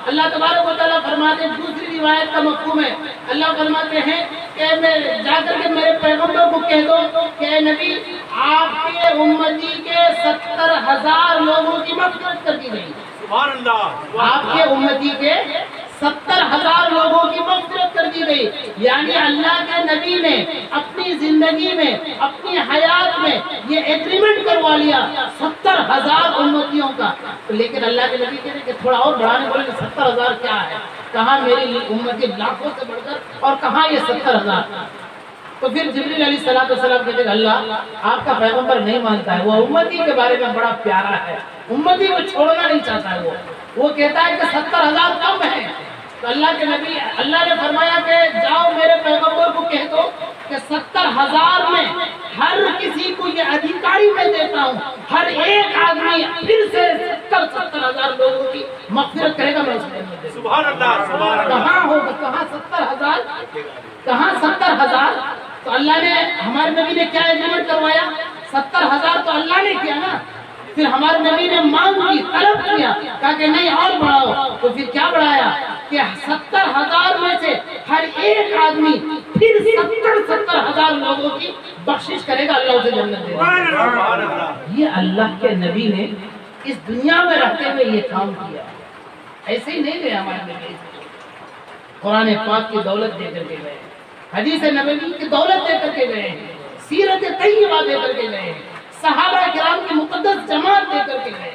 اللہ تبارک و تعالیٰ فرماتے ہیں، دوسری روایت کا مفہوم ہے، اللہ فرماتے ہیں کہ میں جا کر کے میرے پیغمبر کو کہہ دو کہ اے نبی آپ کے امتی کے 70,000 لوگوں کی مغفرت کر دی گئی۔ سبحان اللہ، آپ کے امتی کے 70,000 لوگوں کی مغفرت کر دی گئی، یعنی اللہ کے نبی نے اپنی زندگی میں اپنی حیات میں یہ ایگریمنٹ کروا لیا 70,000 امتیوں کا۔ لیکن اللہ کے نبی کہتے ہیں کہ تھوڑا اور بڑھانے بولے کہ 70,000 کیا ہے، کہاں میری امتی لاکھوں سے بڑھ کر اور کہاں یہ 70,000۔ تو پھر جبریل علیہ السلام کہتے ہیں اللہ آپ کا پیغمبر نہیں مانتا ہے، وہ امتی کے بارے میں بڑا پیارا ہے، امتی کو چھوڑنا نہیں چاہتا ہے، وہ کہتا ہے کہ 70,000 کم ہے۔ تو اللہ کے نبی، اللہ نے فرمایا کہ جاؤ میرے پیغمبر کو کہہ دو کہ 70,000 میں ہر کسی کو یہ ادھیکاری میں دیتا ہوں، ہر ایک آدمی پھر سے 70,000 لوگوں کی مغفرت کرے گا، میں اس میں سبحان اللہ، سبحان اللہ۔ کہاں ہوگا، کہاں 70,000، کہاں 70,000؟ تو اللہ نے، ہمارے نبی نے کیا ایگریمنٹ کروایا؟ 70,000 تو اللہ نے کیا نا، پھر ہمارے نبی نے مانگ کی، طلب کیا، کہا کہ نہیں اور بڑھاؤ، تو پھر کیا بڑھایا کہ 70,000 میں سے ہر ایک آدمی پھر 70,000 لوگوں کی بخشش کرے گا، اللہ اسے جنت دے گا۔ یہ اللہ کے نبی نے اس دنیا میں رہتے ہوئے یہ کام کیا، ایسے ہی نہیں گئے ہمارے نبی، قرآن پاک کی دولت دے کر کے گئے، حدیث نبوی کی دولت دے کر کے گئے ہیں، سیرت طیبہ دے کر کے گئے ہیں، صحابہ کرام کی مقدس جماعت دے کر کے گئے۔